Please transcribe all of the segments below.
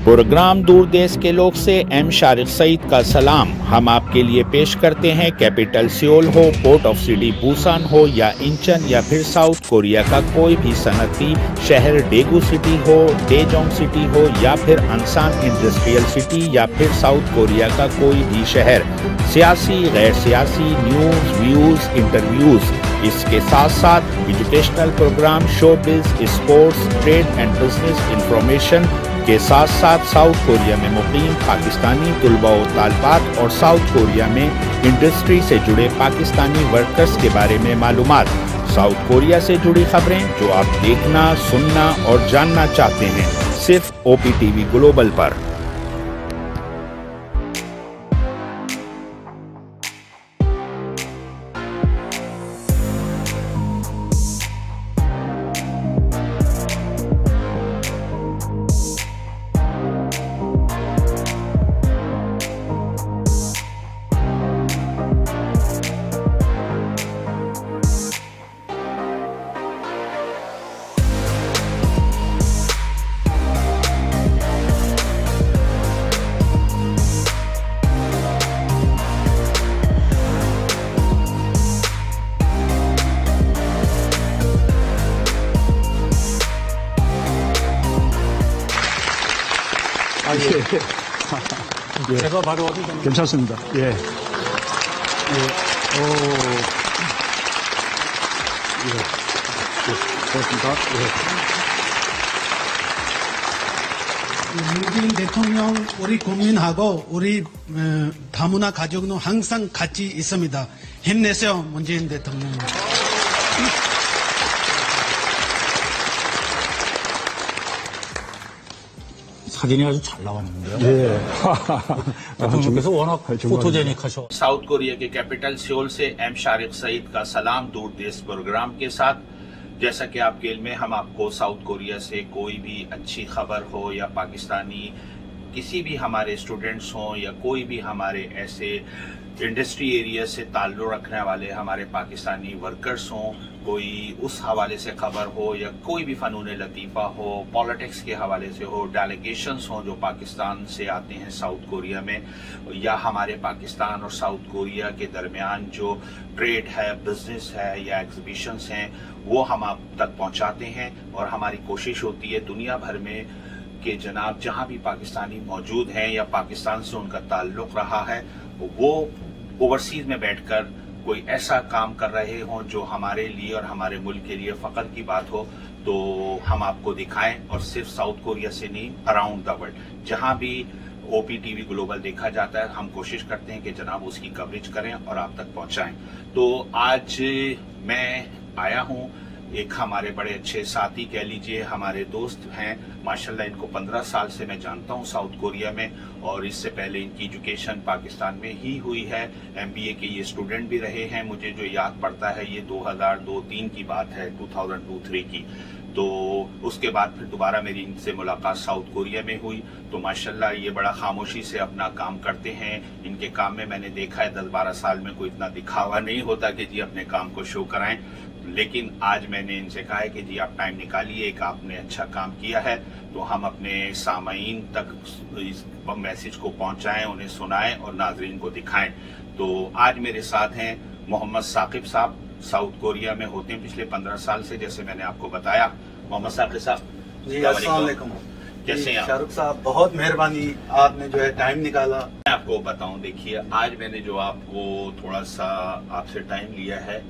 Programme दूर देश के लोग से एम शारिक सईद का सलाम हम आपके लिए पेश करते हैं। कैपिटल सियोल हो, पोर्ट ऑफ सिटी बुसान हो या इंचन या फिर साउथ कोरिया का कोई भी सनती शहर, डेगू सिटी हो, डेजोंग सिटी हो या फिर अंसान इंडस्ट्रियल सिटी या फिर साउथ कोरिया का कोई भी शहर, सियासी गैर सियासी न्यूज, व्यूज, इंटरव्यूज, इसके साथ साथ educational programme, showbiz, sports, trade and business information के साथ साथ साउथ कोरिया में मुकीम पाकिस्तानी तुलबा व तालिबात और साउथ कोरिया में इंडस्ट्री से जुड़े पाकिस्तानी वर्कर्स के बारे में मालूमात, साउथ कोरिया से जुड़ी खबरें जो आप देखना, सुनना और जानना चाहते हैं, सिर्फ OPTV ग्लोबल पर। 예. 제가 바로 어디 괜찮습니다. 예. 예. 오. 예. 고맙습니다. 예. 문재인 대통령 우리 국민하고 우리 다문화 가족은 항상 같이 있습니다. 힘내세요, 문재인 대통령. 사진이 아주 잘 나왔는데요. 예. 대통령께서 워낙 포토제닉하셔. साउथ कोरिया के कैपिटल सियोल से एम शारिक सईद का सलाम दूर देश प्रोग्राम के साथ। जैसा कि आपके इल्म में, हम आपको साउथ कोरिया से कोई भी अच्छी खबर हो या पाकिस्तानी किसी भी हमारे स्टूडेंट्स हों या कोई भी हमारे ऐसे इंडस्ट्री एरिया से ताल्लुक़ रखने वाले हमारे पाकिस्तानी वर्कर्स हों, कोई उस हवाले से खबर हो या कोई भी फ़नून लतीफ़ा हो, पॉलिटिक्स के हवाले से हो, डेलीगेशंस हों जो पाकिस्तान से आते हैं साउथ कोरिया में, या हमारे पाकिस्तान और साउथ कोरिया के दरमियान जो ट्रेड है, बिजनेस है या एग्जीबिशंस हैं, वो हम आप तक पहुंचाते हैं। और हमारी कोशिश होती है दुनिया भर में कि जनाब जहां भी पाकिस्तानी मौजूद हैं या पाकिस्तान से उनका ताल्लुक़ रहा है, वो ओवरसीज़ में बैठकर कोई ऐसा काम कर रहे हों जो हमारे लिए और हमारे मुल्क के लिए फ़ख्र की बात हो, तो हम आपको दिखाएं। और सिर्फ साउथ कोरिया से नहीं, अराउंड द वर्ल्ड जहां भी OPTV ग्लोबल देखा जाता है, हम कोशिश करते हैं कि जनाब उसकी कवरेज करें और आप तक पहुंचाएं। तो आज मैं आया हूं, एक हमारे बड़े अच्छे साथी कह लीजिए, हमारे दोस्त हैं माशाल्लाह, इनको 15 साल से मैं जानता हूं साउथ कोरिया में, और इससे पहले इनकी एजुकेशन पाकिस्तान में ही हुई है। MBA के ये स्टूडेंट भी रहे हैं। मुझे जो याद पड़ता है ये 2002-03 की बात है, 2002-03 की। तो उसके बाद फिर दोबारा मेरी इनसे मुलाकात साउथ कोरिया में हुई। तो माशाल्लाह ये बड़ा खामोशी से अपना काम करते हैं। इनके काम में मैंने देखा है 10-12 साल में कोई इतना दिखावा नहीं होता कि जी अपने काम को शो कराएं, लेकिन आज मैंने इनसे कहा है कि जी आप टाइम निकालिए, एक आपने अच्छा काम किया है तो हम अपने सामाईन तक इस मैसेज को पहुंचाएं, उन्हें सुनाएं और नाजरीन को दिखाएं। तो आज मेरे साथ हैं मोहम्मद साकिब साहब, साउथ कोरिया में होते हैं पिछले 15 साल से, जैसे मैंने आपको बताया। मोहम्मद साकिब साहब जी, अस्सलाम वालेकुम। कैसे हैं? शाहरुख साहब बहुत मेहरबानी, आपने जो है टाइम निकाला। मैं आपको बताऊं, देखिए आज मैंने जो आपको थोड़ा सा आपसे टाइम लिया है,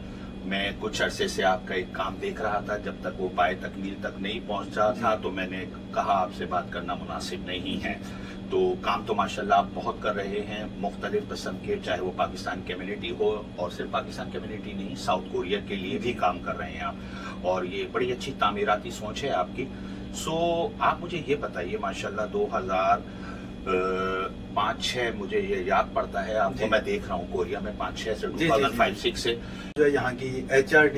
मैं कुछ अरसे से आपका एक काम देख रहा था, जब तक वो पाए तकमील तक नहीं पहुंचा था तो मैंने कहा आपसे बात करना मुनासिब नहीं है। तो काम तो माशाल्लाह आप बहुत कर रहे हैं, मुख्तलिफ किस्म के, चाहे वो पाकिस्तान कम्युनिटी हो, और सिर्फ पाकिस्तान कम्युनिटी नहीं, साउथ कोरिया के लिए भी काम कर रहे हैं आप, और ये बड़ी अच्छी तामीराती सोच है आपकी। सो आप मुझे ये बताइए, माशाल्लाह 2005-06 मुझे ये याद पड़ता है आपको, मैं देख रहा हूँ कोरिया में 5-6 से 2005-06 से जो यहाँ की HRD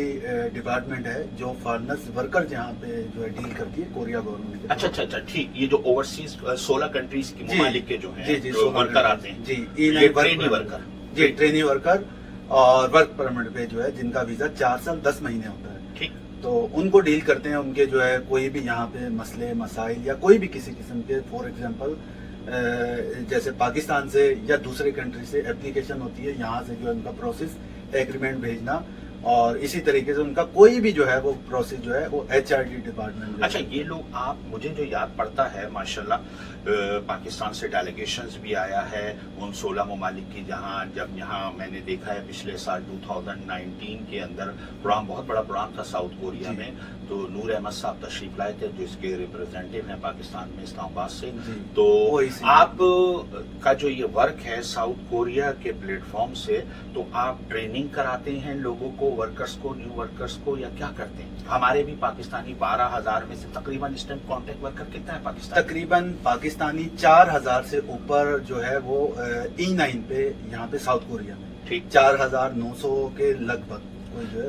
डिपार्टमेंट है जो फॉरेनर्स वर्कर यहाँ पे जो है डील करती है कोरिया गवर्नमेंट। अच्छा ठीक, ये जो ओवरसीज 16 कंट्रीज के ममालिक के जो हैं जी, वर्कर आते हैं जी, ट्रेनी वर्कर जी, ट्रेनी वर्कर और वर्क परमिट पे जो है जिनका वीजा 4 साल 10 महीने होता है। ठीक। तो उनको डील करते हैं। उनके जो है कोई भी यहाँ पे मसले मसाइल या कोई भी किसी किस्म के, फॉर एग्जांपल जैसे पाकिस्तान से या दूसरे कंट्री से एप्लीकेशन होती है, यहाँ से जो है उनका प्रोसेस एग्रीमेंट भेजना, और इसी तरीके से उनका कोई भी जो है वो प्रोसेस जो है वो HRD डिपार्टमेंट। अच्छा, ये लोग आप, मुझे जो याद पड़ता है माशाल्लाह पाकिस्तान से डेलीगेशंस भी आया है उन 16 ममालिक की, जहां जब यहाँ मैंने देखा है पिछले साल 2019 के अंदर प्रोग्राम, बहुत बड़ा प्रोग्राम था साउथ कोरिया में, तो नूर अहमद साहब तशरीफ लाए थे जो इसके रिप्रेजेंटेटिव हैं पाकिस्तान में, इस्लामाबाद से। तो आप का जो ये वर्क है साउथ कोरिया के प्लेटफॉर्म से, तो आप ट्रेनिंग कराते हैं लोगों को, वर्कर्स को, न्यू वर्कर्स को, या क्या करते हैं? हमारे भी पाकिस्तानी 12,000 में से तकरीबन इस टाइम कॉन्ट्रैक्ट वर्कर कितना है पाकिस्तान? तकरीबन पाकिस्तानी 4,000 से ऊपर जो है वो E9 पे यहाँ पे साउथ कोरिया में, ठीक 4,900 के लगभग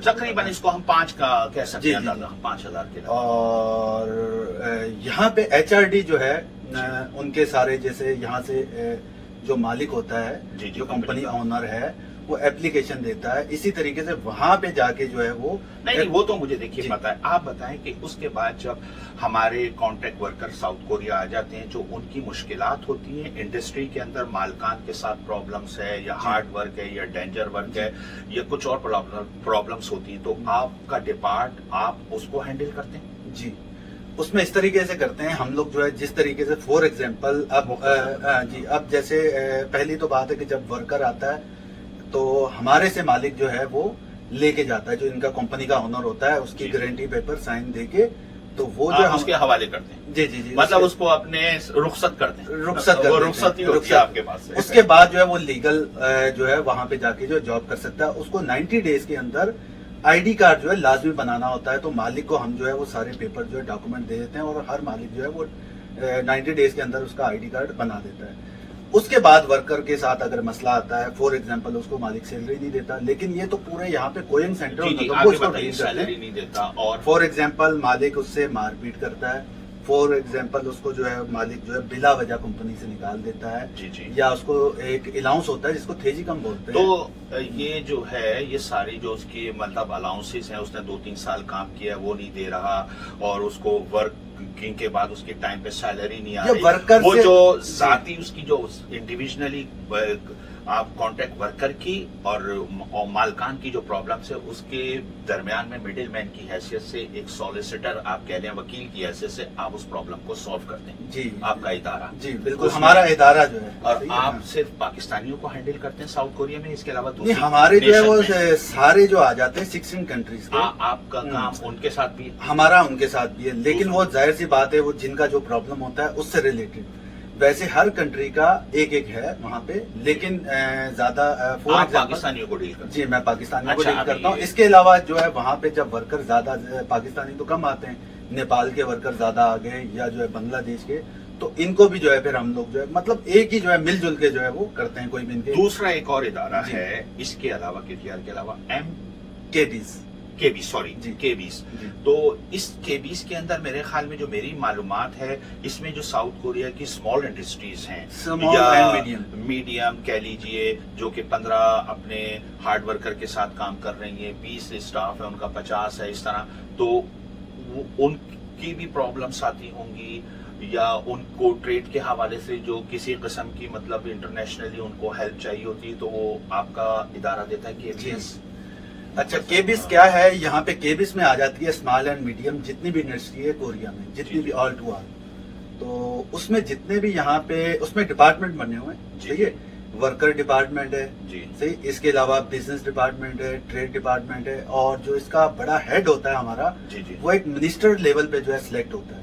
तकरीबन, इसको हम 5 का कह सकते हैं, 5,000 के। और यहाँ पे HRD जो है उनके सारे, जैसे यहाँ से जो मालिक होता है, जो कंपनी ओनर है, वो एप्लीकेशन देता है, इसी तरीके से वहां पे जाके जो है वो नहीं, वो तो मुझे देखिए पता है। आप बताएं कि उसके बाद जब हमारे कॉन्ट्रैक्ट वर्कर साउथ कोरिया आ जाते हैं, जो उनकी मुश्किलात होती हैं इंडस्ट्री के अंदर, मालकान के साथ प्रॉब्लम्स है, या हार्ड वर्क है, या डेंजर वर्क है, या कुछ और प्रॉब्लम्स होती हैं, तो आपका डिपार्ट, आप उसको हैंडल करते हैं? जी, उसमें इस तरीके से करते हैं हम लोग जो है, जिस तरीके से फॉर एग्जाम्पल अब जैसे पहली तो बात है कि जब वर्कर आता है तो हमारे से मालिक जो है वो लेके जाता है, जो इनका कंपनी का ओनर होता है, उसकी गारंटी पेपर साइन देके, तो वो जो हम उसके हवाले करते हैं। जी जी जी, मतलब उसको अपने रुखसत करते हैं, रुखसत ही होती है आपके पास से। उसके बाद जो है वो लीगल जो है वहां पे जाके जो जॉब कर सकता है। उसको 90 डेज के अंदर ID कार्ड जो है लाजमी बनाना होता है, तो मालिक को हम जो है वो सारे पेपर जो है डॉक्यूमेंट दे देते हैं, और हर मालिक जो है वो 90 डेज के अंदर उसका ID कार्ड बना देता है। उसके बाद वर्कर के साथ अगर मसला आता है, फॉर एग्जांपल उसको मालिक सैलरी नहीं देता, लेकिन ये तो पूरे यहाँ पे कोइंग सेंटर सैलरी नहीं देता, और फॉर एग्जांपल मालिक उससे मारपीट करता है, फॉर एग्जांपल उसको जो है मालिक जो है बिला वजह कंपनी से निकाल देता है, या उसको एक अलाउंस होता है जिसको थेजी कम बोलते हैं। तो ये जो है, ये सारी जो उसकी मतलब अलाउंसेस हैं, उसने 2-3 साल काम किया, वो नहीं दे रहा, और उसको वर्किंग के बाद उसके टाइम पे सैलरी नहीं आ रही, वो जो जाती उसकी जो इंडिविजुअली आप कॉन्ट्रैक्ट वर्कर की और मालकान की जो प्रॉब्लम्स है, उसके दरमियान में मिडिल मैन की हैसियत से, एक सॉलिसिटर आप कह रहे हैं, वकील की हैसियत से आप उस प्रॉब्लम को सॉल्व करते हैं। जी, आपका इदारा। जी बिल्कुल, हमारा इदारा जो है। और आप सिर्फ पाकिस्तानियों को हैंडल करते हैं साउथ कोरिया में, इसके अलावा दूसरे हमारे जो है वो सारे जो आ जाते हैं 16 कंट्रीज के। आपका काम उनके साथ भी? हमारा उनके साथ भी है, लेकिन वो जाहिर सी बात है, वो जिनका जो प्रॉब्लम होता है उससे रिलेटेड। वैसे हर कंट्री का एक है वहाँ पे, लेकिन ज्यादा पाकिस्तानियों को डील करते हैं। जी, मैं पाकिस्तानियों को डील करता हूँ। इसके अलावा जो है वहाँ पे जब वर्कर ज्यादा, पाकिस्तानी तो कम आते हैं, नेपाल के वर्कर ज्यादा आ गए, या जो है बांग्लादेश के, तो इनको भी जो है फिर हम लोग जो है मतलब एक ही जो है मिलजुल के जो है वो करते हैं। कोई भी इनके दूसरा एक और इदारा है इसके अलावा, KTR के अलावा, केबीस। तो इस केबीस के अंदर मेरे ख्याल में, जो मेरी मालूमात है, इसमें जो साउथ कोरिया की स्मॉल इंडस्ट्रीज हैं, या मीडियम कह लीजिए, जो कि 15 अपने हार्ड वर्कर के साथ काम कर रही है, 20 स्टाफ है उनका, 50 है, इस तरह, तो उनकी भी प्रॉब्लम्स आती होंगी, या उनको ट्रेड के हवाले से जो किसी किस्म की मतलब इंटरनेशनली उनको हेल्प चाहिए होती है, तो वो आपका इदारा देता है केबीएस। अच्छा, केबीस क्या है? यहाँ पे केबीस में आ जाती है स्मॉल एंड मीडियम जितनी भी इंडस्ट्री है कोरिया में, जितनी भी ऑल टू ऑल, तो उसमें जितने भी यहाँ पे उसमें डिपार्टमेंट बने हुए हैं, ठीक है, वर्कर डिपार्टमेंट है जी, सही, इसके अलावा बिजनेस डिपार्टमेंट है, ट्रेड डिपार्टमेंट है, और जो इसका बड़ा हेड होता है हमारा, वो एक मिनिस्टर लेवल पे जो है सिलेक्ट होता है,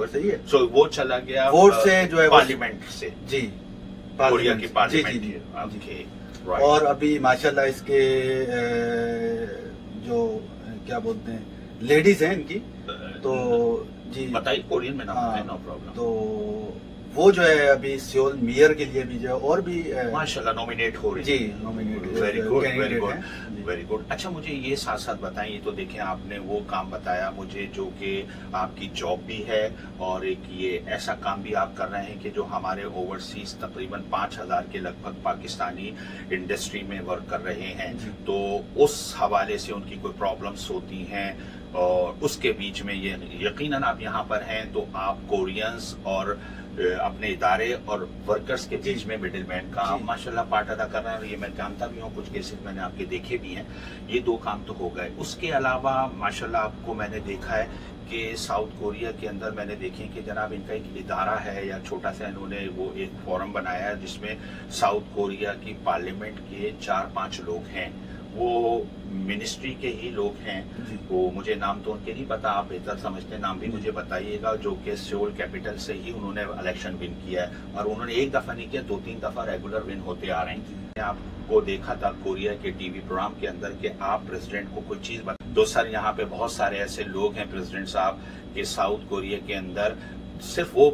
सही है। सो वो चला गया वोट से जो है पार्लियामेंट से, जी, कोरिया की पार्लियामेंट। और अभी माशाल्लाह इसके जो क्या बोलते हैं लेडीज हैं इनकी, तो जी बताइए, कोरियन में नाम है, नो प्रॉब्लम। तो वो जो है अभी सियोल मेयर के लिए भी जो है और भी माशाल्लाह नॉमिनेट हो रही है। जी, nominate, very good, very good. अच्छा, मुझे ये साथ साथ बताएं, ये तो देखें आपने वो काम बताया मुझे जो कि आपकी जॉब भी है, और एक ये ऐसा काम भी आप कर रहे हैं कि जो हमारे ओवरसीज तकरीबन 5,000 के लगभग पाकिस्तानी इंडस्ट्री में वर्क कर रहे हैं, तो उस हवाले से उनकी कोई प्रॉब्लम्स होती हैं, और उसके बीच में ये यकीनन आप यहाँ पर हैं तो आप कोरियंस और अपने इदारे और वर्कर्स के बीच में मिडिल मैन का आप माशाल्लाह पार्ट अदा कर रहे हैं, और ये मैं जानता भी हूँ, कुछ केसेस मैंने आपके देखे भी हैं। ये 2 काम तो हो गए। उसके अलावा माशाल्लाह आपको मैंने देखा है कि साउथ कोरिया के अंदर मैंने देखे कि जनाब इनका एक इदारा है या छोटा सा इन्होंने वो एक फोरम बनाया है जिसमें साउथ कोरिया की पार्लियामेंट के 4-5 लोग हैं, वो मिनिस्ट्री के ही लोग हैं। वो मुझे नाम तो उनके नहीं पता, आप बेहतर समझते, नाम भी मुझे बताइएगा, जो कि सियोल कैपिटल से ही उन्होंने इलेक्शन विन किया है, और उन्होंने एक दफा नहीं किया, 2-3 दफा रेगुलर विन होते आ रहे हैं। आपको देखा था कोरिया के टीवी प्रोग्राम के अंदर कि आप प्रेसिडेंट को कोई चीज बता दो। सर यहाँ पे बहुत सारे ऐसे लोग हैं प्रेसिडेंट साहब कि साउथ कोरिया के अंदर सिर्फ वो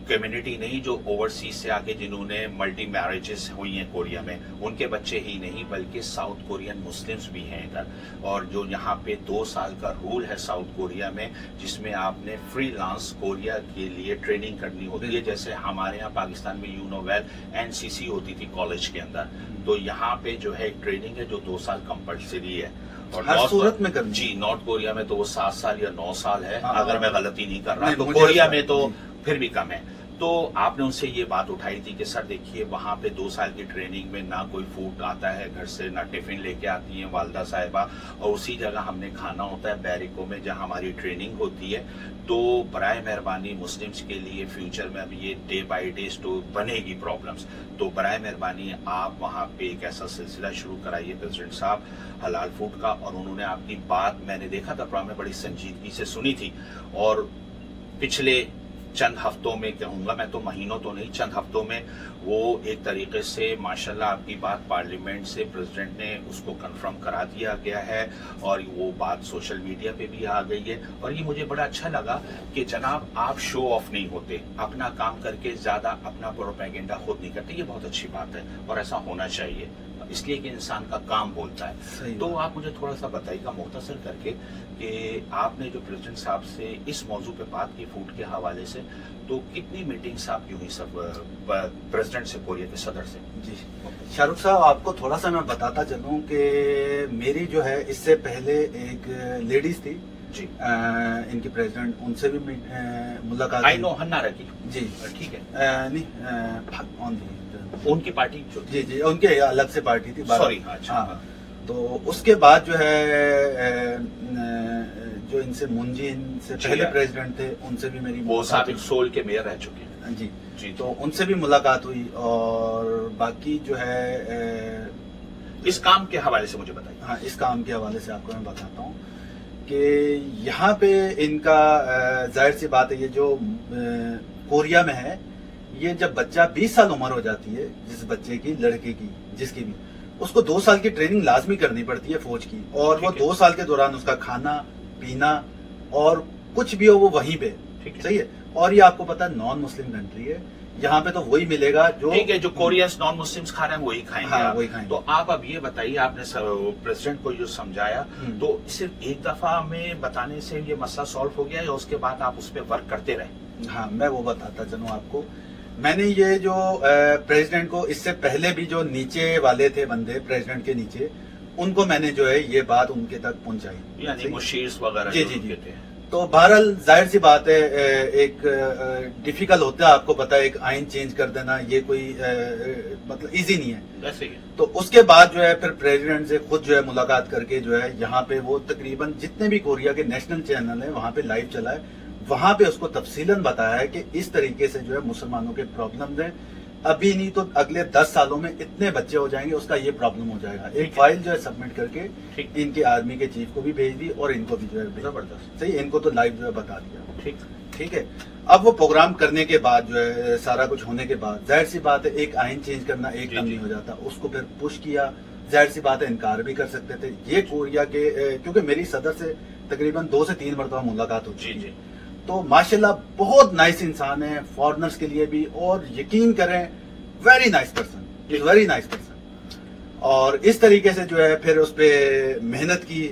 कम्युनिटी नहीं जो ओवरसीज से आके जिन्होंने मल्टी मैरिजेस हुई हैं कोरिया में, उनके बच्चे ही नहीं बल्कि साउथ कोरियन मुस्लिम्स भी हैं इधर। और जो यहाँ पे 2 साल का रूल है साउथ कोरिया में, जिसमें आपने फ्रीलांस कोरिया के लिए ट्रेनिंग करनी होती है, जैसे हमारे यहाँ पाकिस्तान में यू नो वेल एनसीसी होती थी कॉलेज के अंदर, तो यहाँ पे जो है ट्रेनिंग है जो 2 साल कंपल्सरी है। और हर सूरत में करनी जी, नॉर्थ कोरिया में तो वो 7 साल या 9 साल है, अगर मैं गलती नहीं कर रहा, नहीं, तो मुझे कोरिया में तो फिर भी कम है। तो आपने उनसे ये बात उठाई थी कि सर देखिए वहां पे 2 साल की ट्रेनिंग में ना कोई फूड आता है घर से, ना टिफिन लेके आती है वालदा साहिबा, और उसी जगह हमने खाना होता है बैरिकों में जहां हमारी ट्रेनिंग होती है। तो बराए मेहरबानी मुस्लिम्स के लिए फ्यूचर में अब ये डे बाय डे तो बनेगी प्रॉब्लम्स, तो बराए मेहरबानी आप वहां पे एक ऐसा सिलसिला शुरू कराइए प्रेसिडेंट साहब हलाल फूड का। और उन्होंने आपकी बात मैंने देखा था प्रोग्राम में बड़ी संजीदगी से सुनी थी, और पिछले चंद हफ्तों में कहूंगा, मैं तो महीनों तो नहीं, चंद हफ्तों में वो एक तरीके से माशाल्लाह आपकी बात पार्लियामेंट से प्रेसिडेंट ने उसको कंफर्म करा दिया गया है, और वो बात सोशल मीडिया पे भी आ गई है। और ये मुझे बड़ा अच्छा लगा कि जनाब आप शो ऑफ नहीं होते, अपना काम करके ज्यादा अपना प्रोपेगेंडा खुद नहीं करते, ये बहुत अच्छी बात है और ऐसा होना चाहिए, इसलिए कि इंसान का काम बोलता है। तो आप मुझे थोड़ा सा बताइएगा मुख्तसर करके कि आपने जो प्रेसिडेंट साहब से इस मौजू पे बात की फूड के हवाले से, तो कितनी मीटिंग्स आप यूं ही सब प्रेसिडेंट से कोरिया के सदर से? जी शाहरुख साहब, आपको थोड़ा सा मैं बताता चलूं कि मेरी जो है इससे पहले एक लेडीज थी जी, इनकी प्रेसिडेंट, उनसे भी मुलाकात। आई नो हन्ना रखी जी, ठीक है, नहीं उनकी पार्टी जो जी जी उनके अलग से पार्टी थी, सॉरी। अच्छा, हाँ। तो उसके बाद जो है जो इनसे मुंजी से पहले प्रेसिडेंट थे, उनसे भी मेरी वो साबिक सोल के मेयर रह चुके हैं जी जी, तो उनसे भी मुलाकात हुई। और बाकी जो है इस काम के हवाले से मुझे बताइए। हाँ, इस काम के हवाले से आपको मैं बताता हूँ कि यहाँ पे इनका जाहिर सी बात है, ये जो कोरिया में है, ये जब बच्चा 20 साल उम्र हो जाती है, जिस बच्चे की, लड़के की, जिसकी भी, उसको 2 साल की ट्रेनिंग लाजमी करनी पड़ती है फौज की, और वो 2 साल के दौरान उसका खाना पीना और कुछ भी हो वो वहीं पे, सही है। और ये आपको पता है नॉन मुस्लिम कंट्री है, यहाँ पे तो वही मिलेगा जो, ठीक है, जो कोरियंस नॉन मुस्लिम्स खा रहे हैं वही खाएंगे। हाँ, वही खाएंगे। तो आप अब ये बताइए, आपने प्रेसिडेंट को जो समझाया, तो सिर्फ एक दफा में बताने से ये मसला सॉल्व हो गया या उसके बाद आप उस पर वर्क करते रहे? हाँ, मैं वो बताता चलूँ आपको। मैंने ये जो प्रेसिडेंट को, इससे पहले भी जो नीचे वाले थे बंदे प्रेसिडेंट के नीचे, उनको मैंने जो है ये बात उनके तक पहुंचाई, यानी मुशीर्स वगैरह। जी जी जी। तो बहरहाल जाहिर सी बात है, एक डिफिकल्ट होता है, आपको पता है, एक आइन चेंज कर देना ये कोई मतलब इजी नहीं है, ऐसे ही। तो उसके बाद जो है फिर प्रेसिडेंट से खुद जो है मुलाकात करके जो है यहाँ पे वो तकरीबन जितने भी कोरिया के नेशनल चैनल है वहाँ पे लाइव चला है, वहां पे उसको तफसीलन बताया है कि इस तरीके से जो है मुसलमानों के प्रॉब्लम है, अभी नहीं तो अगले 10 सालों में इतने बच्चे हो जाएंगे, उसका ये प्रॉब्लम हो जाएगा। एक फाइल जो है सबमिट करके इनके आर्मी के चीफ को भी भेज दी और इनको भी जो है जबरदस्त, सही, इनको तो लाइव जो है बता दिया। ठीक है। अब वो प्रोग्राम करने के बाद जो है सारा कुछ होने के बाद जाहिर सी बात है एक आइन चेंज करना एकदम नहीं हो जाता, उसको फिर पुश किया, जाहिर सी बात है इनकार भी कर सकते थे। ये कोरिया के क्योंकि मेरी सदर से तकरीबन 2 से 3 मरतबा मुलाकात हो चुकी है, तो माशाल्लाह बहुत नाइस इंसान है फॉरेनर्स के लिए भी, और यकीन करें very nice person, very nice person. और इस तरीके से जो है फिर उस पर मेहनत की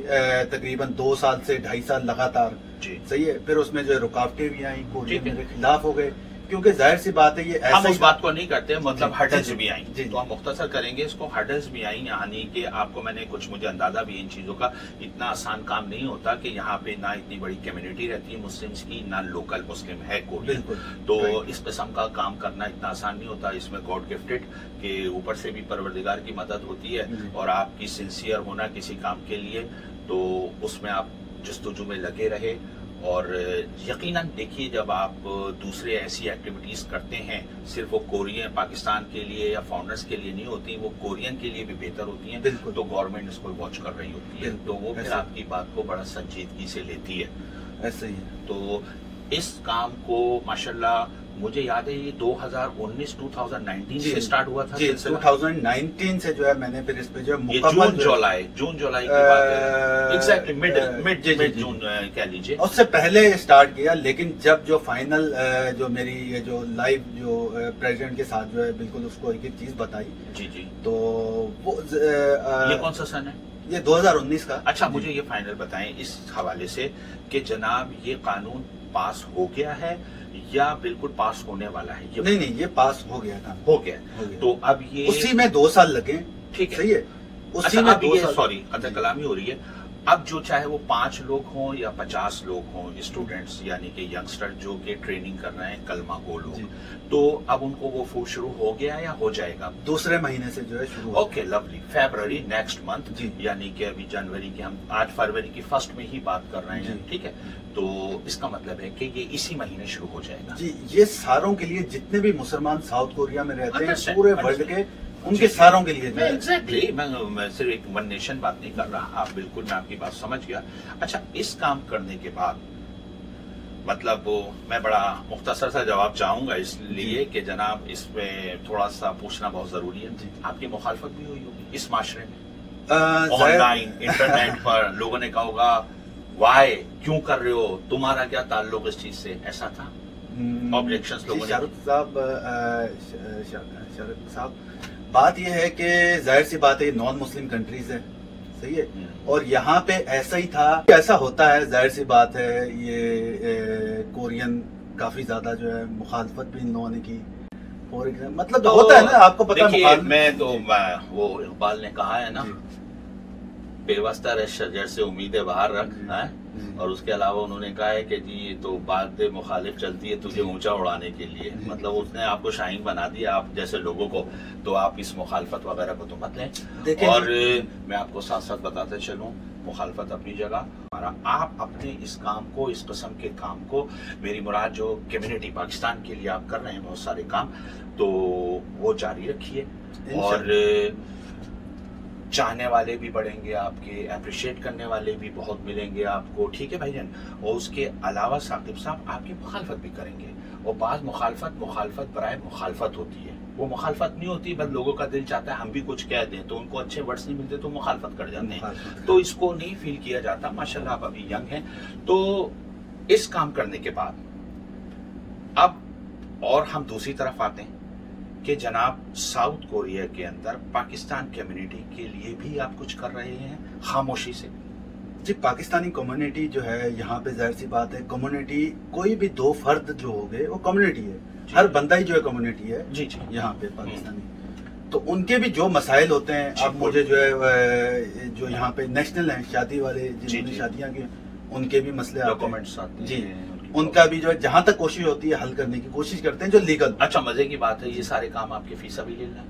तकरीबन 2 साल से 2.5 साल लगातार, सही है। फिर उसमें जो है रुकावटें भी आई, कोरिया मेरे खिलाफ हो गए, क्योंकि जाहिर सी बात है ये हम उस बात को नहीं करते, मतलब हर्डल्स भी आई, जी, तो हम मुख्तसर करेंगे इसको। हर्डल्स भी आई, यानी कि आपको मैंने कुछ, मुझे अंदाजा भी इन चीजों का, इतना आसान काम नहीं होता कि यहाँ पे ना इतनी बड़ी कम्युनिटी रहती है मुस्लिम्स की, ना लोकल मुस्लिम है कोई, तो इस किस्म का काम करना इतना आसान नहीं होता। इसमें गॉड गिफ्टेड के ऊपर से भी परवरदिगार की मदद होती है, और आपकी सिंसियर होना किसी काम के लिए, तो उसमें आप जस्तुजू में लगे रहे। और यकीनन देखिए, जब आप दूसरे ऐसी एक्टिविटीज करते हैं, सिर्फ वो कोरियन पाकिस्तान के लिए या फाउंडर्स के लिए नहीं होती, वो कोरियन के लिए भी बेहतर होती हैं, तो गवर्नमेंट इसको वॉच कर रही होती है, तो वो फिर आपकी बात को बड़ा संजीदगी से लेती है। ऐसे ही है। तो इस काम को माशाल्लाह, मुझे याद है ये 2019 से स्टार्ट हुआ था। 2019 से जो है मैंने फिर इस पे जो है जून जुलाई की बात है, एग्जैक्टली मिड जून कह लीजिए, उससे पहले स्टार्ट किया। लेकिन जब जो फाइनल जो मेरी ये जो लाइव जो प्रेसिडेंट के साथ जो है बिल्कुल उसको एक एक चीज बताई, जी, तो वो ये कौन सा सन है? ये 2019 का। अच्छा, मुझे ये फाइनल बताएं इस हवाले से कि जनाब ये कानून पास हो गया है या बिल्कुल पास होने वाला है? नहीं, ये पास हो गया था। हो गया। तो अब ये उसी में 2 साल लगे। ठीक है, सही है। उसी में 2 साल, सॉरी अदर कलामी हो रही है। अब जो चाहे वो 5 लोग हों या 50 लोग हों, स्टूडेंट्स यानी कि यंगस्टर जो कि ट्रेनिंग कर रहे हैं, कलमा गो लोग, तो अब उनको वो फूड शुरू हो गया या हो जाएगा? दूसरे महीने से जो है शुरू। Okay, lovely. फरवरी नेक्स्ट मंथ, यानी कि अभी जनवरी की, हम आज फरवरी की फर्स्ट में ही बात कर रहे हैं, ठीक है? तो इसका मतलब है कि ये इसी महीने शुरू हो जाएगा। जी, ये सारों के लिए, जितने भी मुसलमान साउथ कोरिया में रहते हैं पूरे वर्ल्ड के, उनके सारों के लिए। एग्जैक्टली, मैं सिर्फ एक वन नेशन बात नहीं कर रहा, आप बिल्कुल, मैं आपकी बात समझ गया। अच्छा, इस काम करने के बाद मतलब मैं बड़ा मुख्तसर सा जवाब चाहूंगा, इसलिए कि जनाब इसमें थोड़ा सा पूछना बहुत जरूरी है। आपकी मुखालफत भी हुई होगी इस माशरे में, ऑनलाइन इंटरनेट पर लोगों ने कहा होगा वाई, क्यों कर रहे हो, तुम्हारा क्या ताल्लुक इस चीज से, ऐसा था? ऑब्जेक्शंस लोगों ने। शाहरुख साहब, बात यह है कि जाहिर सी बात है नॉन मुस्लिम कंट्रीज है, सही है, और यहाँ पे ऐसा ही था, ऐसा होता है, जाहिर सी बात है। ये कोरियन काफी ज्यादा जो है मुखालफत भी इन लोगों ने की, और मतलब तो होता है ना, आपको पता है। मैं तो वो इकबाल ने कहा है ना, बेवस्ता रह शजर से उम्मीदें बाहर रख, है? और उसके अलावा उन्होंने कहा है कि जी ये तो बात मुखालिफ चलती है तुझे ऊंचा उड़ाने के लिए, मतलब उसने आपको शाहीन बना दिया, आप जैसे लोगों को, तो आप इस मुखालफत वगैरह को तो मत लें। और मैं आपको साथ साथ बताते चलूं, मुखालफत अपनी जगह, आप अपने इस काम को, इस किस्म के काम को, मेरी मुराद जो कम्युनिटी पाकिस्तान के लिए आप कर रहे हैं बहुत सारे काम, तो वो जारी रखिए, और चाहने वाले भी बढ़ेंगे आपके, अप्रिशिएट करने वाले भी बहुत मिलेंगे आपको, ठीक है भाईजान? और उसके अलावा साकिब साहब आपकी मुखालफत भी करेंगे, और बाद मुखालफत बराए मुखालफत होती है, वो मुखालफत नहीं होती, बस लोगों का दिल चाहता है हम भी कुछ कह दें, तो उनको अच्छे वर्ड्स नहीं मिलते तो मुखालफत कर जाते हैं, तो इसको नहीं फील किया जाता। माशाल्लाह आप अभी यंग हैं, तो इस काम करने के बाद अब और हम दूसरी तरफ आते हैं कि जनाब साउथ कोरिया के अंदर पाकिस्तान कम्युनिटी के लिए भी आप कुछ कर रहे हैं खामोशी से। जी, पाकिस्तानी कम्युनिटी जो है यहाँ पे जाहिर सी बात है, कम्युनिटी कोई भी 2 फर्द जो हो गए वो कम्युनिटी है, हर बंदा ही जो है कम्युनिटी है। जी, यहाँ पे पाकिस्तानी, तो उनके भी जो मसाइल होते हैं, अब मुझे जो है जो यहाँ पे नेशनल है, शादी वाले जिन्होंने शादियाँ की, उनके भी मसले डॉक्यूमेंट्स आते हैं जी, उनका भी जो है जहां तक कोशिश होती है हल करने की कोशिश करते हैं, जो लीगल। अच्छा, मजे की बात है, ये सारे काम आपके फी सबिलिल्लाह?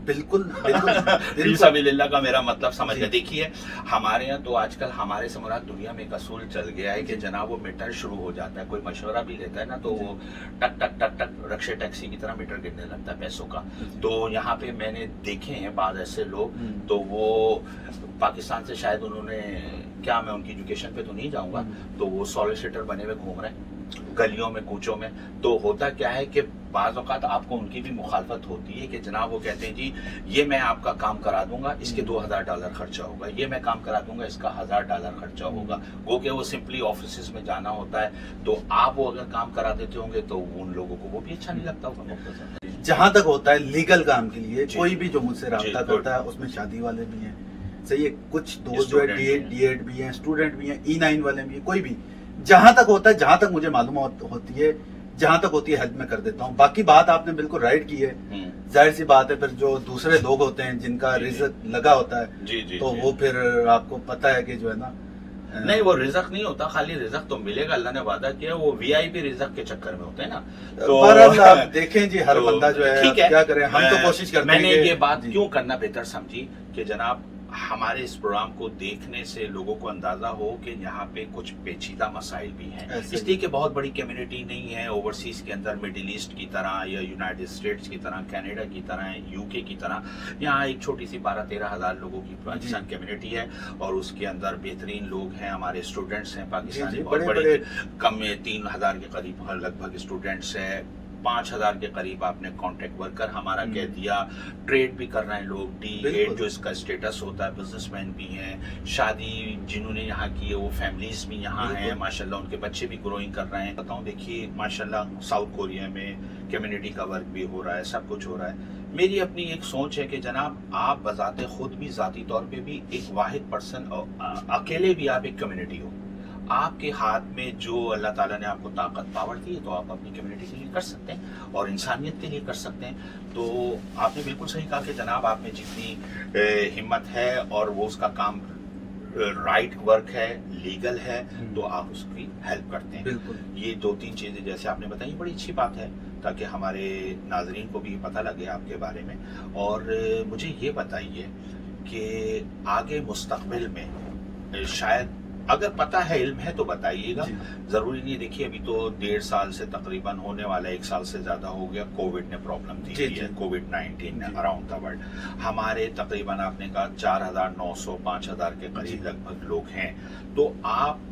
बिल्कुल फी सबिलिल्लाह का मेरा मतलब समझ गया। देखिए, हमारे यहाँ तो आजकल हमारे से मुराद दुनिया में एक असूल चल गया है कि जनाब वो मीटर शुरू हो जाता है, कोई मशवरा भी लेता है ना, तो वो टक टक टक टक रक्शे टैक्सी की तरह मीटर गिरने लगता है पैसों का। तो यहाँ पे मैंने देखे हैं बाद ऐसे लोग, तो वो पाकिस्तान से शायद उन्होंने, क्या मैं उनकी एजुकेशन पे तो नहीं जाऊंगा, तो वो सॉलिसिटर बने हुए घूम रहे हैं गलियों में, कूचों में। तो होता क्या है कि बाज़ औक़ात आपको उनकी भी मुखालफत होती है कि जनाब वो कहते हैं जी ये मैं आपका काम करा दूंगा, इसके $2000 खर्चा होगा, ये मैं काम करा दूंगा, इसका $1000 खर्चा होगा। वो कि वो सिंपली ऑफिस में जाना होता है, तो आप वो अगर काम करा देते होंगे तो उन लोगों को वो भी अच्छा नहीं लगता होगा। जहां तक होता है लीगल काम के लिए, कोई भी जो मुझसे राब्ता करता है, उसमें शादी वाले भी हैं, सही है, कुछ दोस्त जो है D.Ed भी हैं, स्टूडेंट भी हैं, E9 वाले भी हैं, कोई भी जहां तक होता है, जहां तक मुझे मालूम होती है जहां तक होती है हेल्प मैं कर देता हूँ। बाकी बात आपने बिल्कुल राइट की है, जाहिर सी बात है फिर जो दूसरे लोग होते हैं जिनका रिज़्क लगा होता है तो वो फिर आपको पता है कि जो है ना, नहीं वो रिज़्क नहीं होता, खाली रिज़्क तो मिलेगा, अल्लाह ने वादा किया, वो वीआईपी रिज़्क के चक्कर में होते हैं ना। तो आप देखें जी हर बंदा जो है, ठीक है, क्या करें, हम तो कोशिश करते हैं। मैंने ये बात क्यों करना बेहतर समझी कि जनाब हमारे इस प्रोग्राम को देखने से लोगों को अंदाजा हो कि यहाँ पे कुछ पेचीदा मसाइल भी हैं, इसलिए कि बहुत बड़ी कम्युनिटी नहीं है ओवरसीज के अंदर, मिडिल ईस्ट की तरह या यूनाइटेड स्टेट्स की तरह, कनाडा की तरह, यूके की तरह। यहाँ एक छोटी सी 12-13 हज़ार लोगों की पाकिस्तान कम्युनिटी है और उसके अंदर बेहतरीन लोग हैं, हमारे स्टूडेंट्स हैं पाकिस्तानी, बहुत बड़े कम में 3,000 के करीब लगभग स्टूडेंट्स हैं, 5,000 के करीब आपने कॉन्ट्रैक्ट वर्कर हमारा कह दिया, ट्रेड भी कर रहे हैं लोग, D8 जो इसका स्टेटस होता है, बिजनेसमैन भी हैं, शादी जिन्होंने यहाँ की है वो फैमिलीज भी यहाँ हैं, माशाल्लाह उनके बच्चे भी ग्रोइंग कर रहे हैं। बताऊँ देखिए माशाल्लाह साउथ कोरिया में कम्युनिटी का वर्क भी हो रहा है, सब कुछ हो रहा है। मेरी अपनी एक सोच है कि जनाब आप बजाते खुद भी ज़ाती तौर पे भी एक वाहिद पर्सन, अकेले भी आप एक कम्युनिटी हो, आपके हाथ में जो अल्लाह ताला ने आपको ताकत पावर दी है तो आप अपनी कम्युनिटी के लिए कर सकते हैं और इंसानियत के लिए कर सकते हैं। तो आपने बिल्कुल सही कहा कि जनाब आप में जितनी हिम्मत है और वो उसका काम राइट वर्क है, लीगल है, तो आप उसकी हेल्प करते हैं। बिल्कुल, ये 2-3 चीज़ें जैसे आपने बताई बड़ी अच्छी बात है, ताकि हमारे नाजरीन को भी पता लगे आपके बारे में। और मुझे ये बताइए कि आगे मुस्तकबिल में शायद अगर पता है, इल्म है तो बताइएगा, जरूरी नहीं। देखिए अभी तो 1.5 साल से तकरीबन होने वाला, 1 साल से ज्यादा हो गया, कोविड ने प्रॉब्लम दी है, कोविड-19 ने अराउंड द वर्ल्ड। हमारे तकरीबन आपने कहा 4,900 5,000 के करीब लगभग लोग हैं। तो आप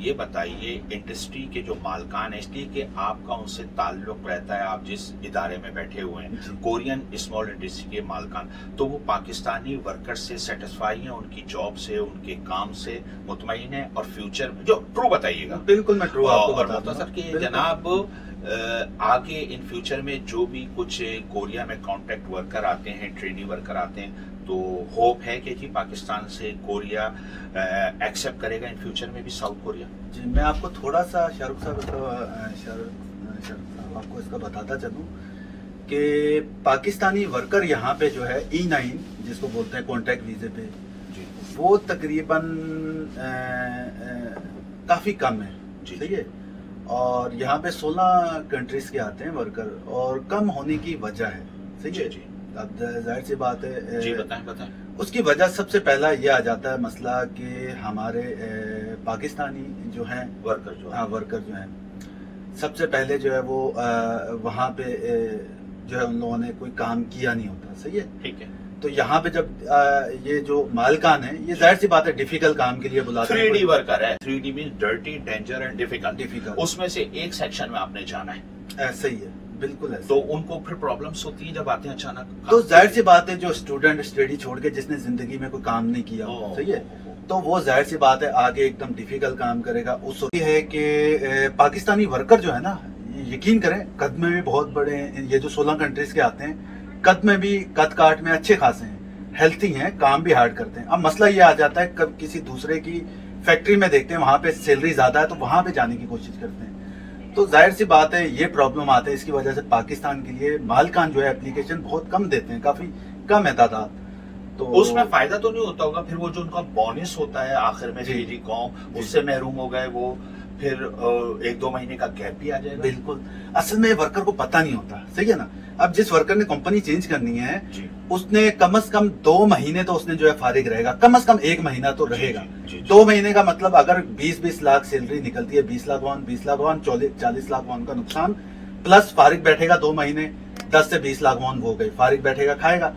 ये बताइए इंडस्ट्री के जो मालकान है, इसलिए कि आपका उनसे ताल्लुक रहता है, आप जिस इदारे में बैठे हुए हैं, कोरियन स्मॉल इंडस्ट्री के मालकान, तो वो पाकिस्तानी वर्कर्स से सेटिस्फाई हैं, उनकी जॉब से, उनके काम से मुतमईन है और फ्यूचर में जो ट्रू बताइएगा। बिल्कुल मैं ट्रू आपको बताता सर कि जनाब आगे इन फ्यूचर में जो भी कुछ कोरिया में कॉन्ट्रैक्ट वर्कर आते हैं, ट्रेनी वर्कर आते हैं, तो होप है कि जी पाकिस्तान से कोरिया एक्सेप्ट करेगा इन फ्यूचर में भी साउथ कोरिया। जी मैं आपको थोड़ा सा शाहरुख साहब आपको इसका बताता चलूं कि पाकिस्तानी वर्कर यहाँ पे जो है E9 जिसको बोलते हैं कॉन्ट्रैक्ट वीजे पे, वो तकरीबन काफी कम है, सही है। और यहाँ पे 16 कंट्रीज के आते हैं वर्कर, और कम होने की वजह है, सही है जी। अब जाहिर सी बात है, जी बताएं। उसकी वजह सबसे पहला ये आ जाता है मसला कि हमारे पाकिस्तानी जो हैं वर्कर जो हैं, सबसे पहले जो है वो वहाँ पे जो है उन लोगों ने कोई काम किया नहीं होता, सही है, ठीक है। तो यहाँ पे जब ये जो मालकान है, ये जाहिर सी बात है डिफिकल्ट काम के लिए बुलाते हैं। 3D वर्कर है, 3D means dirty, danger and difficult. उसमें से एक सेक्शन में आपने जाना है, ऐसा ही है, बिल्कुल है। तो उनको फिर प्रॉब्लम्स होती है जब आते हैं अचानक। तो जाहिर सी बात है जो स्टूडेंट स्टडी छोड़ के जिसने जिंदगी में कोई काम नहीं किया, सही है, तो वो जाहिर सी बात है आगे एकदम डिफिकल्ट काम करेगा। उस है कि पाकिस्तानी वर्कर जो है ना, यकीन करें कद में भी बहुत बड़े हैं, ये जो 16 कंट्रीज के आते हैं, कद में भी कद काट में अच्छे खासे हैं, हेल्थी हैं, काम भी हार्ड करते हैं। अब मसला ये आ जाता है कब किसी दूसरे की फैक्ट्री में देखते हैं वहां पे सैलरी ज्यादा है तो वहां पे जाने की कोशिश करते हैं, तो जाहिर सी बात है ये प्रॉब्लम आते हैं। इसकी वजह से पाकिस्तान के लिए मालकान जो है एप्लीकेशन बहुत कम देते हैं, काफी कम है तादाद। तो उसमें फायदा तो नहीं होता होगा, फिर वो जो उनका बोनस होता है आखिर में, जी कौम उससे महरूम हो गए, वो फिर 1-2 महीने का गैप भी आ जाएगा। बिल्कुल, असल में वर्कर को पता नहीं होता, सही है ना। अब जिस वर्कर ने कंपनी चेंज करनी है, उसने कम से कम 2 महीने तो उसने जो है फारिग रहेगा, कम से कम 1 महीना तो रहेगा। 2 महीने का मतलब अगर 20-20 लाख सैलरी निकलती है, 20 लाख वॉन 40 लाख वॉन का नुकसान, प्लस फारिग बैठेगा 2 महीने, 10 से 20 लाख वॉन हो गई, फारिग बैठेगा खाएगा,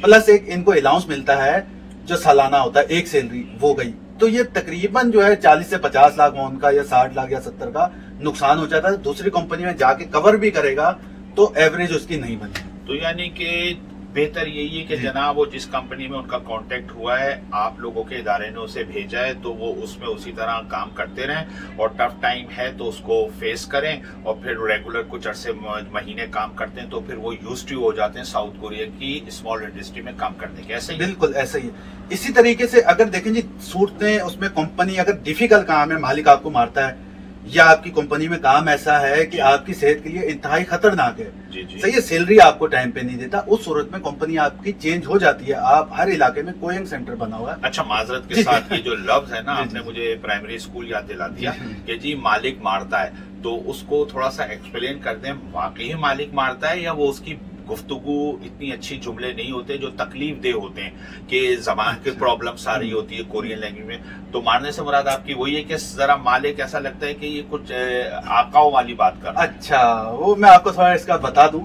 प्लस एक इनको अलाउंस मिलता है जो सालाना होता है, एक सैलरी वो गई, तो ये तकरीबन जो है 40 से 50 लाख वॉन का या 60 लाख या 70 का नुकसान हो जाता है। दूसरी कंपनी में जाके कवर भी करेगा तो एवरेज उसकी नहीं बनी। तो यानी कि बेहतर यही है कि जनाब वो जिस कंपनी में उनका कांटेक्ट हुआ है, आप लोगों के इदारे ने उसे भेजा है, तो वो उसमें उसी तरह काम करते रहें, और टफ टाइम है तो उसको फेस करें, और फिर रेगुलर कुछ अरसे महीने काम करते हैं तो फिर वो यूज्ड टू हो जाते हैं साउथ कोरिया की स्मॉल इंडस्ट्री में काम करने के। ऐसे ही बिल्कुल ऐसा ही। इसी तरीके से अगर देखें जी, सूटते उसमें कंपनी अगर डिफिकल्ट काम है, मालिक आपको मारता है, या आपकी कंपनी में काम ऐसा है कि आपकी सेहत के लिए इंतहाई खतरनाक है, जी जी, सही है, सैलरी आपको टाइम पे नहीं देता, उस सूरत में कंपनी आपकी चेंज हो जाती है। आप हर इलाके में कोइंग सेंटर बना हुआ है। अच्छा, माजरत के साथ ये जो लफ्ज है ना, आपने मुझे प्राइमरी स्कूल याद दिला दिया कि जी मालिक मारता है, तो उसको थोड़ा सा एक्सप्लेन कर दें, वाकई मालिक मारता है या वो उसकी गुफ्तगू इतनी अच्छी जुमले नहीं होते जो तकलीफ दे होते हैं कि जबान की प्रॉब्लम सारी होती है कोरियन लैंग्वेज में। तो मारने से मुराद आपकी वही है कि जरा मालिक ऐसा लगता है कि ये कुछ आकाओ वाली बात कर रहा है। अच्छा, वो मैं आपको थोड़ा इसका बता दूं,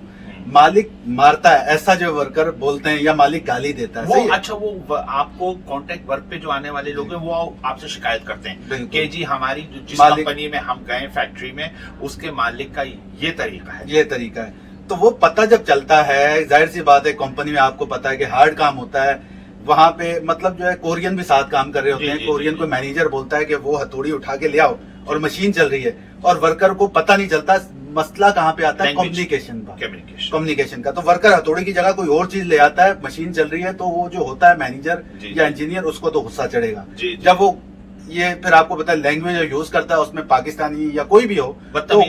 मालिक मारता है ऐसा जो वर्कर बोलते हैं या मालिक गाली देता है, वो अच्छा, वो आपको कॉन्ट्रैक्ट वर्क पे जो आने वाले लोग हैं वो आपसे शिकायत करते हैं कि जी हमारी जिस कंपनी में हम गए फैक्ट्री में, उसके मालिक का ये तरीका है, ये तरीका है। तो वो पता जब चलता है, जाहिर सी बात है, कंपनी में आपको पता है कि हार्ड काम होता है, वहां पे मतलब जो है कोरियन भी साथ काम कर रहे होते हैं, कोरियन को मैनेजर बोलता है कि वो हथौड़ी उठा के ले आओ और मशीन चल रही है, और वर्कर को पता नहीं चलता मसला कहाँ पे आता है, कम्युनिकेशन का। तो वर्कर हथौड़ी की जगह कोई और चीज ले आता है, मशीन चल रही है, तो वो जो होता है मैनेजर या इंजीनियर, उसको तो गुस्सा चढ़ेगा। जब वो ये फिर आपको पता है लैंग्वेज जो यूज करता है उसमें पाकिस्तानी या कोई भी हो, तो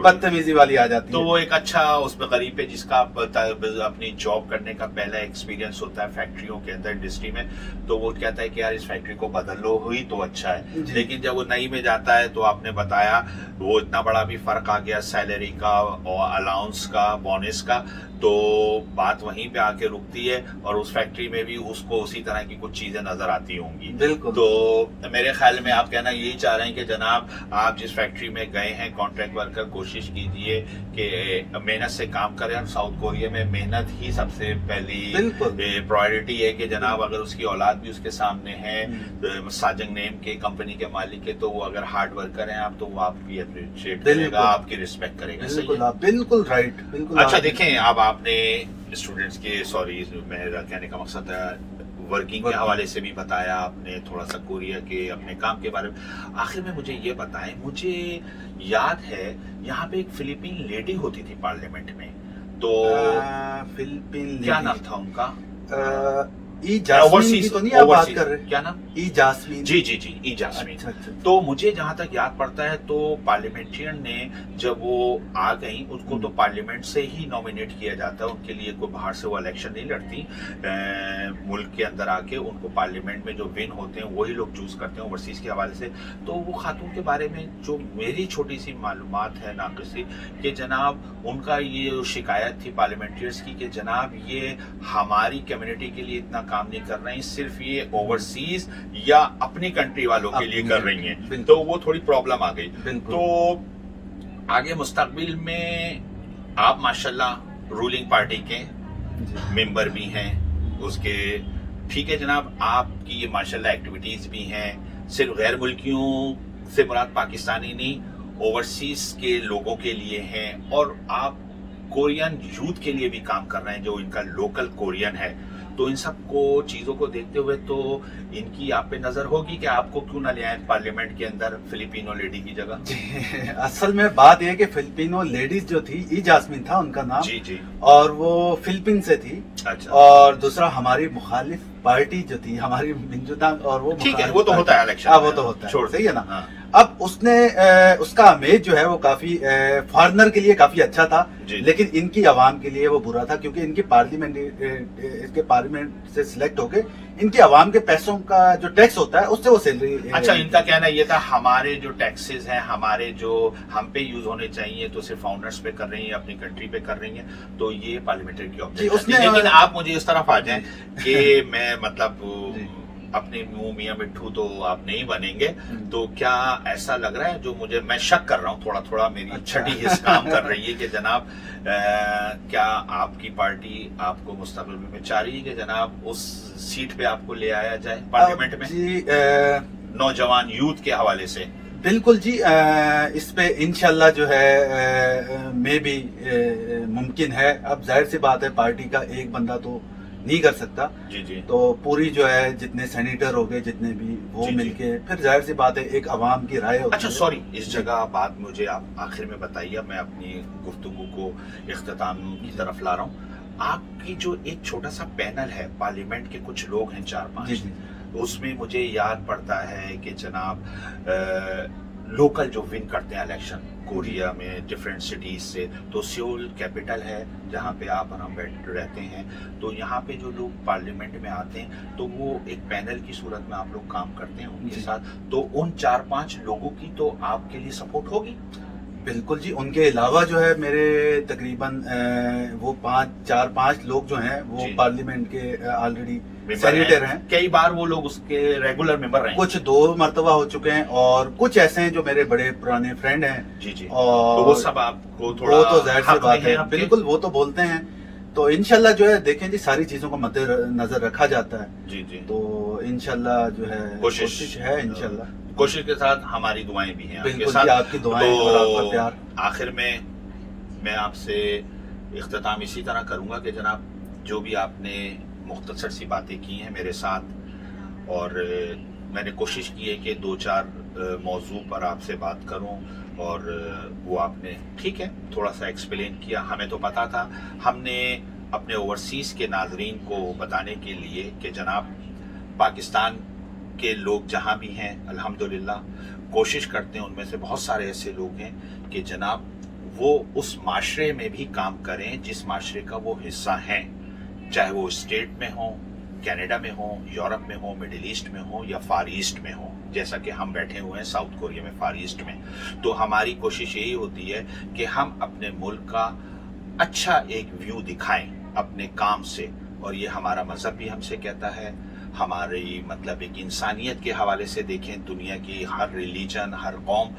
बदतमीजी वाली आ जाती है। तो वो एक अच्छा उसमें गरीब है जिसका अपनी जॉब करने का पहला एक्सपीरियंस होता है फैक्ट्रियों के अंदर, इंडस्ट्री में, तो वो कहता है कि यार इस फैक्ट्री को बदल लो हुई तो अच्छा है। लेकिन जब वो नई में जाता है तो आपने बताया वो इतना बड़ा भी फर्क आ गया सैलरी का और अलाउंस का, बोनस का, तो बात वहीं पे आके रुकती है और उस फैक्ट्री में भी उसको उसी तरह की कुछ चीजें नजर आती होंगी। बिल्कुल। तो मेरे ख्याल में आप कहना यही चाह रहे हैं कि जनाब आप जिस फैक्ट्री में गए हैं कॉन्ट्रैक्ट वर्कर, कोशिश कीजिए कि मेहनत से काम करें, और साउथ कोरिया में मेहनत ही सबसे पहली प्रायोरिटी है कि जनाब अगर उसकी औलाद भी उसके सामने है, साजंग नेम के कंपनी के मालिक है, तो वो अगर हार्ड वर्कर हैं आप, तो वो आपकी अप्रिशिएट करेगा, आपकी रिस्पेक्ट करेगा। बिल्कुल राइट, बिल्कुल। अच्छा देखें, अब आपने स्टूडेंट्स के, सॉरी मेरा कहने का मकसद है वर्किंग के हवाले से भी बताया आपने, थोड़ा सा कोरिया के अपने काम के बारे में। आखिर में मुझे ये बताएं, मुझे याद है यहाँ पे एक फिलीपीन लेडी होती थी पार्लियामेंट में, तो फिलीपीन क्या नाम था उनका? ई जास्मीन की तो नहीं आप बात कर रहे? क्या नाम? ई जास्मीन। जी जी जी, ई जास्मीन। अच्छा। तो मुझे जहां तक याद पड़ता है तो पार्लियामेंट्रियन ने जब वो आ गई, उनको तो पार्लियामेंट से ही नॉमिनेट किया जाता है, उनके लिए कोई बाहर से वो इलेक्शन नहीं लड़ती, मुल्क के अंदर आके उनको पार्लियामेंट में जो विन होते हैं वही लोग चूज करते हैं ओवरसीज के हवाले से। तो वो खातून के बारे में जो मेरी छोटी सी मालूमात है नाक़िसी, कि जनाब उनका ये शिकायत थी पार्लियामेंट्रियंस की कि जनाब ये हमारी कम्युनिटी के लिए इतना काम नहीं कर रही, सिर्फ ये ओवरसीज या अपनी कंट्री वालों के लिए कर रही हैं, तो वो थोड़ी प्रॉब्लम आ गई। तो आगे मुस्तकबिल में आप माशाल्लाह रूलिंग पार्टी के मेंबर भी हैं उसके, ठीक है जनाब, आपकी ये माशाल्लाह एक्टिविटीज भी हैं, सिर्फ गैर मुल्कियों से मुराद पाकिस्तानी नहीं, ओवरसीज के लोगों के लिए हैं, और आप कोरियन यूथ के लिए भी काम कर रहे हैं जो इनका लोकल कोरियन है। तो इन सब को चीजों को देखते हुए तो इनकी आप पे नजर होगी कि आपको क्यों ना ले आए पार्लियामेंट के अंदर फिलिपिनो लेडी की जगह। असल में बात यह कि फिलिपिनो लेडीज जो थी, ई जास्मीन था उनका नाम, जी जी, और वो फिलिपीन से थी। अच्छा। और दूसरा हमारी मुखालिफ पार्टी जो थी हमारी मिंजुदांग, और वो ठीक है, वो तो होता है इलेक्शन, वो तो होता है, सही है ना। हाँ। अब उसने उसका इमेज जो है वो काफी फॉरेनर के लिए काफी अच्छा था, लेकिन इनकी आवाम के लिए वो बुरा था, क्योंकि इनकी पार्लियामेंट से सिलेक्ट होके इनकी आवाम के पैसों का जो टैक्स होता है उससे वो सैलरी। अच्छा, इनका कहना ये था हमारे जो टैक्सेस हैं, हमारे जो हम पे यूज होने चाहिए तो सिर्फ फाउंडर्स पे कर रही है, अपनी कंट्री पे कर रही है, तो ये पार्लियामेंट्री की ऑब्जेक्ट। लेकिन आप मुझे इस तरफ आ जाएं कि मैं मतलब अपने मुंह मियां मिट्ठू तो आप नहीं बनेंगे, तो क्या ऐसा लग रहा है, जो मुझे मैं शक कर रहा हूँ थोड़ा थोड़ा, मेरी छठी हिस्स काम कर रही है कि जनाब क्या आपकी पार्टी आपको मुस्तकबिल में चाह रही है कि जनाब उस सीट पे आपको ले आया जाए पार्लियामेंट में, जी नौजवान यूथ के हवाले से? बिल्कुल जी, इस पे इंशाल्लाह जो है मे भी मुमकिन है। अब जाहिर सी बात है पार्टी का एक बंदा तो नहीं कर सकता, जी जी, तो पूरी जो है जितने सेनेटर हो गए जितने भी वो मिलके, फिर जाहिर सी बात है एक अवाम की राय होती है। अच्छा सॉरी, इस जगह बात मुझे आप आखिर में बताइए, मैं अपनी गुफ्तगू को इख्तिताम की तरफ ला रहा हूँ। आपकी जो एक छोटा सा पैनल है, पार्लियामेंट के कुछ लोग हैं 4-5, उसमें मुझे याद पड़ता है कि जनाब लोकल जो विन करते हैं इलेक्शन कोरिया में डिफरेंट सिटीज से, तो सियोल कैपिटल है जहाँ पे आप और हम बैठ रहते हैं। तो यहाँ पे जो लोग पार्लियामेंट में आते हैं तो वो एक पैनल की सूरत में आप लोग काम करते हैं उनके साथ, तो उन 4-5 लोगों की तो आपके लिए सपोर्ट होगी। बिल्कुल जी, उनके अलावा जो है मेरे तकरीबन वो 4-5 लोग जो हैं वो पार्लियामेंट के ऑलरेडी सेनेटर हैं। कई बार वो लोग उसके रेगुलर मेंबर रहे, कुछ 2 मरतबा हो चुके हैं और कुछ ऐसे हैं जो मेरे बड़े पुराने फ्रेंड हैं। जी। और तो वो सब आपको थोड़ा, वो तो जाहिर सी बात है, बिल्कुल वो तो बोलते हैं। तो इंशाल्लाह जो है देखें जी, सारी चीजों को मद्देनजर रखा जाता है। जी। तो इंशाल्लाह जो है कोशिश है, इंशाल्लाह कोशिश के साथ हमारी दुआएं भी हैं आपके साथ, आपकी दुआएं और आपका प्यार। आखिर में मैं आपसे इख्तिताम इसी तरह करूंगा कि जनाब जो भी आपने मुख्तसर सी बातें की हैं मेरे साथ, और मैंने कोशिश की है कि 2-4 मौजू पर आपसे बात करूं, और वो आपने ठीक है थोड़ा सा एक्सप्लेन किया। हमें तो पता था, हमने अपने ओवरसीज के नाजरीन को बताने के लिए कि जनाब पाकिस्तान के लोग जहां भी हैं अल्हम्दुलिल्लाह कोशिश करते हैं, उनमें से बहुत सारे ऐसे लोग हैं कि जनाब वो उस माशरे में भी काम करें जिस माशरे का वो हिस्सा हैं, चाहे वो स्टेट में हो, कनाडा में हो, यूरोप में हो, मिडिल ईस्ट में हो या फार ईस्ट में हो, जैसा कि हम बैठे हुए हैं साउथ कोरिया में फार ईस्ट में। तो हमारी कोशिश यही होती है कि हम अपने मुल्क का अच्छा एक व्यू दिखाएं अपने काम से, और ये हमारा मजहब भी हमसे कहता है, हमारी मतलब एक इंसानियत के हवाले से देखें, दुनिया की हर रिलीजन, हर कौम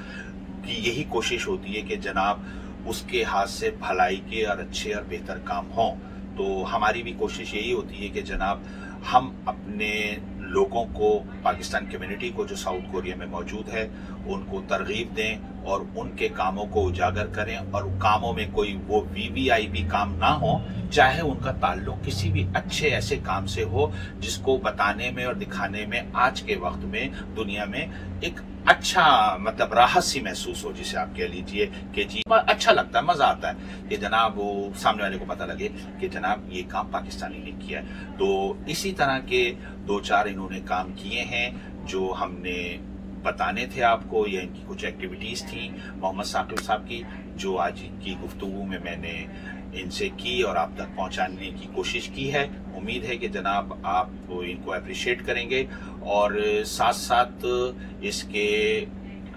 की यही कोशिश होती है कि जनाब उसके हाथ से भलाई के और अच्छे और बेहतर काम हों। तो हमारी भी कोशिश यही होती है कि जनाब हम अपने लोगों को, पाकिस्तान कम्युनिटी को जो साउथ कोरिया में मौजूद है, उनको तरगीब दें और उनके कामों को उजागर करें, और कामों में कोई वो वीवीआईपी काम ना हो, चाहे उनका ताल्लुक किसी भी अच्छे ऐसे काम से हो जिसको बताने में और दिखाने में आज के वक्त में दुनिया में एक अच्छा मतलब राहत सी महसूस हो, जिसे आप कह लीजिए कि जी अच्छा लगता है, मजा आता है कि जनाब वो सामने वाले को पता लगे कि जनाब ये काम पाकिस्तानी ने किया है। तो इसी तरह के 2-4 इन्होंने काम किए हैं जो हमने बताने थे आपको, या इनकी कुछ एक्टिविटीज थी मोहम्मद साकिब साहब की, जो आज की गुफ्तगू में मैंने इनसे की और आप तक पहुंचाने की कोशिश की है। उम्मीद है कि जनाब आप इनको अप्रिशिएट करेंगे, और साथ साथ इसके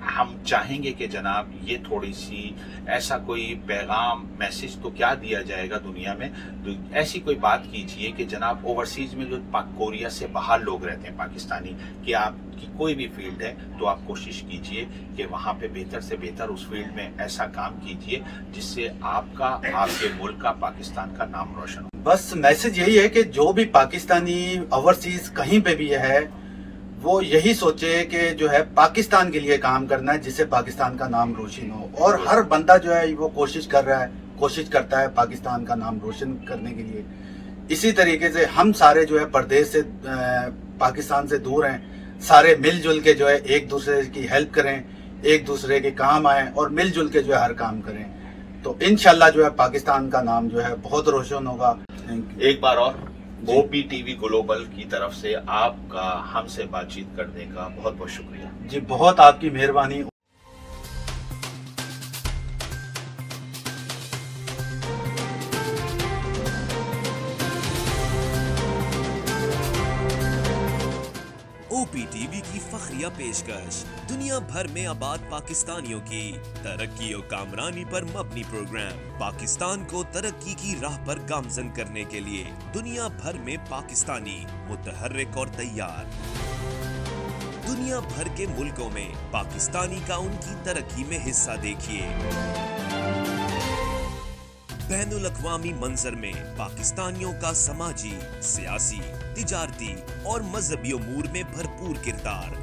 हम चाहेंगे कि जनाब ये थोड़ी सी ऐसा कोई पैगाम मैसेज तो क्या दिया जाएगा दुनिया में, तो ऐसी कोई बात कीजिए कि जनाब ओवरसीज में जो कोरिया से बाहर लोग रहते हैं पाकिस्तानी, कि आपकी कोई भी फील्ड है तो आप कोशिश कीजिए कि वहाँ पे बेहतर से बेहतर उस फील्ड में ऐसा काम कीजिए जिससे आपका, आपके मुल्क का, पाकिस्तान का नाम रोशन हो। बस मैसेज यही है कि जो भी पाकिस्तानी ओवरसीज कहीं पे भी है वो यही सोचे कि जो है पाकिस्तान के लिए काम करना है जिससे पाकिस्तान का नाम रोशन हो, और हर बंदा जो है वो कोशिश करता है पाकिस्तान का नाम रोशन करने के लिए। इसी तरीके से हम सारे जो है परदेश से पाकिस्तान से दूर हैं, सारे मिलजुल के जो है एक दूसरे की हेल्प करें, एक दूसरे के काम आए और मिलजुल के जो है हर काम करें, तो इंशाल्लाह जो है पाकिस्तान का नाम जो है बहुत रोशन होगा। एक बार और OPTV ग्लोबल की तरफ से आपका हमसे बातचीत करने का बहुत बहुत शुक्रिया जी, बहुत आपकी मेहरबानी। OPTV की फखरिया पेशकश दुनिया भर में आबाद पाकिस्तानियों की तरक्की और कामरानी पर मबनी प्रोग्राम, पाकिस्तान को तरक्की की राह पर गामजन करने के लिए दुनिया भर में पाकिस्तानी मुतहर्रिक और तैयार। दुनिया भर के मुल्कों में पाकिस्तानी का उनकी तरक्की में हिस्सा देखिए। बैनुल अक़वामी मंजर में पाकिस्तानियों का समाजी, सियासी, तिजारती और मजहबी उमूर में भरपूर किरदार।